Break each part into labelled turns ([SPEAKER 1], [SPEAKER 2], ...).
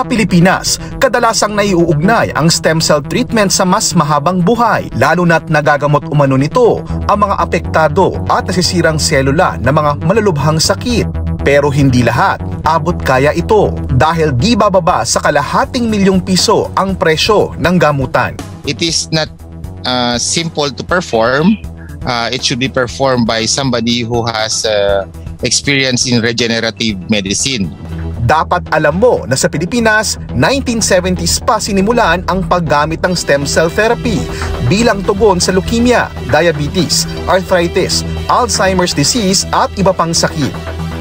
[SPEAKER 1] Sa Pilipinas, kadalasang naiuugnay ang stem cell treatment sa mas mahabang buhay, lalo na't nagagamot umano nito ang mga apektado at nasisirang selula ng mga malulubhang sakit. Pero hindi lahat abot kaya ito dahil di bababa sa kalahating milyong piso ang presyo ng gamutan.
[SPEAKER 2] It is not simple to perform. It should be performed by somebody who has experience in regenerative medicine.
[SPEAKER 1] Dapat alam mo na sa Pilipinas, 1970s pa sinimulan ang paggamit ng stem cell therapy bilang tugon sa leukemia, diabetes, arthritis, Alzheimer's disease at iba pang sakit.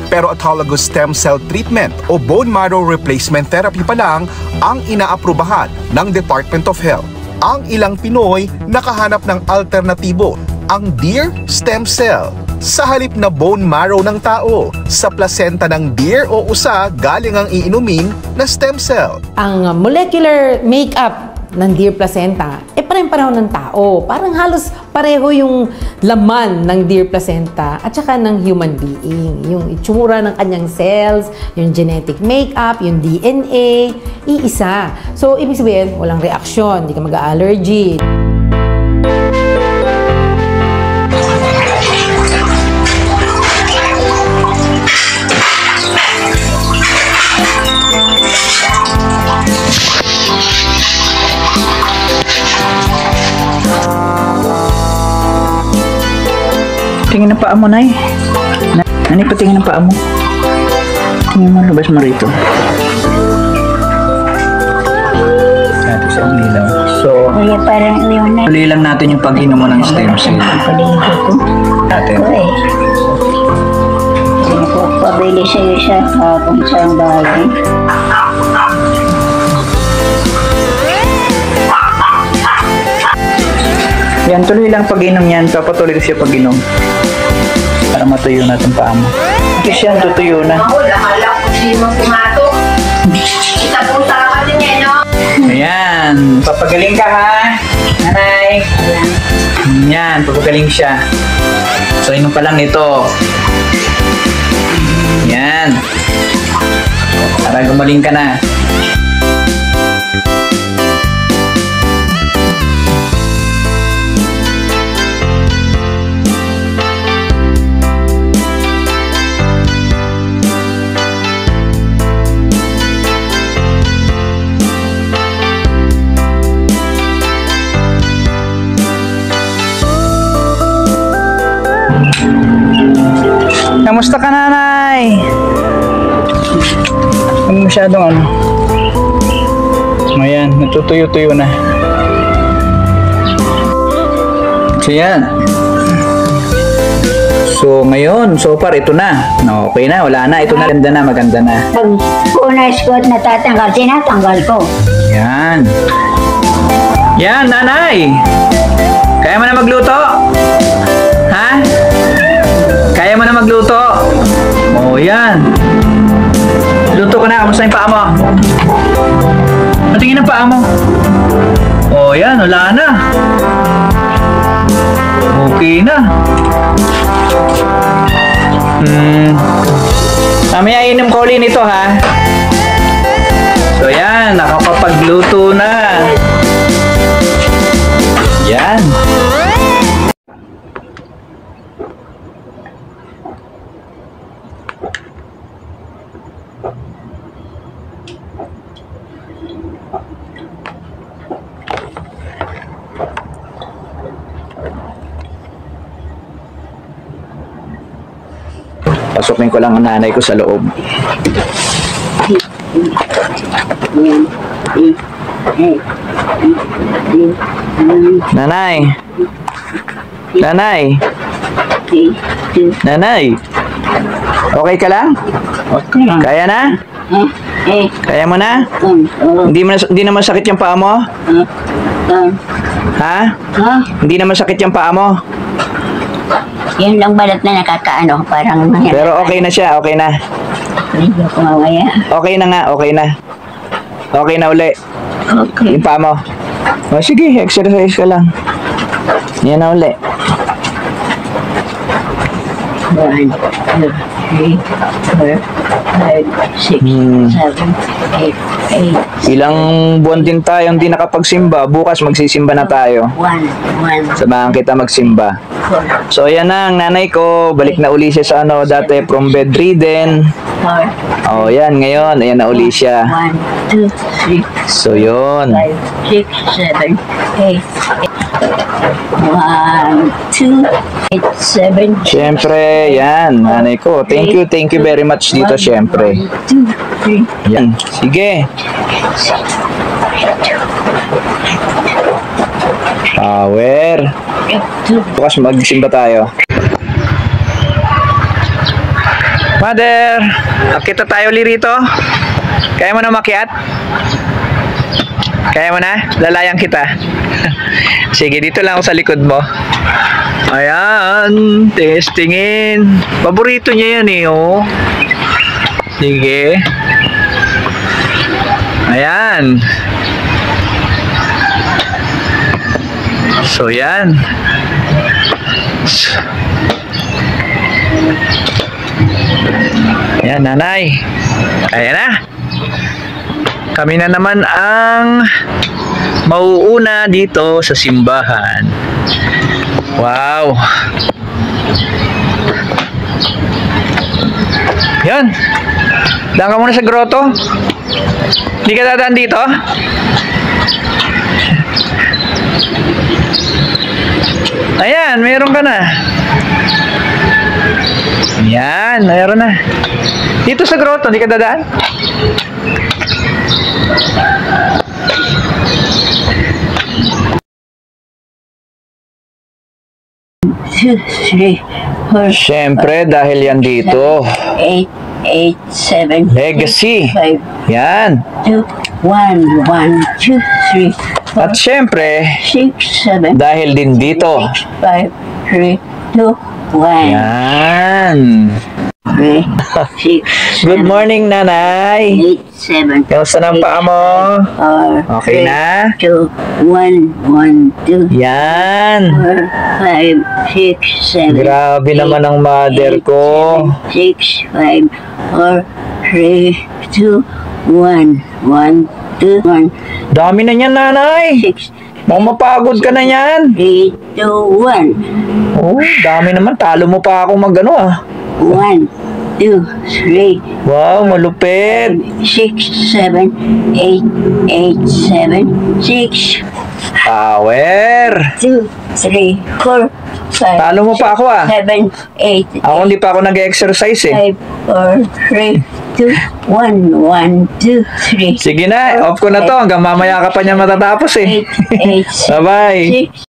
[SPEAKER 1] Pero autologous stem cell treatment o bone marrow replacement therapy pa lang ang inaaprubahan ng Department of Health. Ang ilang Pinoy nakahanap ng alternatibo, ang deer stem cell. Sa halip na bone marrow ng tao, sa placenta ng deer o usa galing ang iinumin na stem cell.
[SPEAKER 3] Ang molecular makeup ng deer placenta, pareho ng tao. Parang halos pareho yung laman ng deer placenta at saka ng human being. Yung itsura ng kanyang cells, yung genetic makeup, yung DNA, iisa. So, ibig sabihin, walang reaksyon, hindi ka mag-allergy.
[SPEAKER 4] Tingin ng paa mo, Nay. Nani, patingin ng paa mo. Tingin mo, labas mo rito. Ito siya ang lilaw. So, tuloy lang natin yung pag-inom mo ng stem cell. Natin.
[SPEAKER 5] Pabili siya kung saan bagay.
[SPEAKER 4] Yan, tuloy lang pag-inom yan. Papatuloy ko siya pag-inom. Para matuyo natin paa mo. Ito siya, tutuyo na. Ayan, papagaling ka ha, nanay. Yan, papagaling siya. So, inom pa lang ito. Yan. Para gumaling ka na. Kamusta ka, nanay? Ano masyadong ano? Ayan, natutuyo-tuyo na. So yan. So ngayon, so far ito na. No, okay na, wala na. Ito na, ganda na, maganda na.
[SPEAKER 5] Pag unay ko at natatanggal, tinatanggal ko.
[SPEAKER 4] Yan. Yan, nanay. Kaya mo na magluto? Ha? Kaya mo na magluto? Oh, yan. Luto ka na. Kamusta yung paa mo? Patingin ang paa mo. Oh, yan. Wala na. Okay na. Mamaya inom ko ulit nito, ha? So, yan. Nakapapagluto na. Yan. Pasukin ko lang ang nanay ko sa loob. Nanay. Nanay. Nanay. Okay ka lang?
[SPEAKER 5] Okay lang.
[SPEAKER 4] Kaya na? Kaya mo na? Hindi naman sakit yung paa mo? Ha? Hindi naman sakit yung paa mo?
[SPEAKER 5] Yun lang balat na nakakaano, parang...
[SPEAKER 4] Pero okay na siya, okay na.
[SPEAKER 5] Hindi ko mamaya.
[SPEAKER 4] Okay na nga, okay na. Okay na uli.
[SPEAKER 5] Okay.
[SPEAKER 4] Yung paa mo. O sige, exercise ka lang. Yan na uli.
[SPEAKER 5] 1, 2, 3, 4, 5, 6, 7, 8, 8.
[SPEAKER 4] Ilang buwan din tayong di nakapagsimba. Bukas magsisimba na tayo.
[SPEAKER 5] 1, 1,
[SPEAKER 4] Samahan kita magsimba.
[SPEAKER 5] 4,
[SPEAKER 4] So, ayan na ang nanay ko. Balik na uli siya sa ano, dati from bedridden.
[SPEAKER 5] 4,
[SPEAKER 4] Oh, yan, ngayon. Ayan na uli siya.
[SPEAKER 5] 1, 2, 3,
[SPEAKER 4] So, yun.
[SPEAKER 5] 5, 6, 7, 8, 1, 2, 8, 7.
[SPEAKER 4] Siyempre, yan, nanay ko. Thank you very much dito, siyempre.
[SPEAKER 5] 2, 3,
[SPEAKER 4] Yan, sige. Power.
[SPEAKER 5] 2.
[SPEAKER 4] Bukas magsimba tayo. Mother, akita tayo uli rito. Kaya mo na makiat? Kaya mo na? Lalayang kita. Sige, dito lang ako sa likod mo. Ayan, testingin. Paborito niya yan eh, oh. Sige. Ayan. So, yan. Ayan, nanay. Ayan na. Kami na naman ang mauuna dito sa simbahan. Wow. Yan. Daan ka muna sa grotto. Hindi ka dadaan dito? Ayan, meron ka na. Ayan, meron na. Dito sa grotto, hindi ka dadaan?
[SPEAKER 5] Two, three, four,
[SPEAKER 4] Siyempre, dahil yan dito.
[SPEAKER 5] 8, 8, 7,
[SPEAKER 4] Legacy.
[SPEAKER 5] 5,
[SPEAKER 4] Yan.
[SPEAKER 5] 2, 1, 1, 2, 3,
[SPEAKER 4] At siyempre,
[SPEAKER 5] 6, 7,
[SPEAKER 4] dahil din dito.
[SPEAKER 5] 5, 3, 2, 1,
[SPEAKER 4] Yan.
[SPEAKER 5] 3, 6,
[SPEAKER 4] Good morning, nanay.
[SPEAKER 5] 8, 7,
[SPEAKER 4] Kamusta ng paa mo?
[SPEAKER 5] 4,
[SPEAKER 4] Okay na?
[SPEAKER 5] 2, 1, 1, 2,
[SPEAKER 4] Yan.
[SPEAKER 5] 4, 5, 6, 7.
[SPEAKER 4] Grabe naman ang mother ko.
[SPEAKER 5] 6, 5, 4, 3, 2, 1, 1, 2, 1,
[SPEAKER 4] Dami na niyan, nanay.
[SPEAKER 5] 6,
[SPEAKER 4] Baka mapagod ka na yan.
[SPEAKER 5] 3, 2, 1.
[SPEAKER 4] Oh, dami naman. Talo mo pa ako mag-ano ah.
[SPEAKER 5] 1, 2, 3,
[SPEAKER 4] Wow, malupit.
[SPEAKER 5] 6, 7, 8, 8, 7, 6,
[SPEAKER 4] Power.
[SPEAKER 5] 2, 3, 4, 5,
[SPEAKER 4] Talo mo pa ako ah.
[SPEAKER 5] 7, 8,
[SPEAKER 4] Ako hindi pa ako nag-exercise eh.
[SPEAKER 5] 5, 4, 3, 2, 1, 1, 2, 3.
[SPEAKER 4] Sige na, off ko na to. Hanggang mamaya ka pa niya matatapos eh.
[SPEAKER 5] 8, 8,
[SPEAKER 4] Bye-bye.
[SPEAKER 5] 6,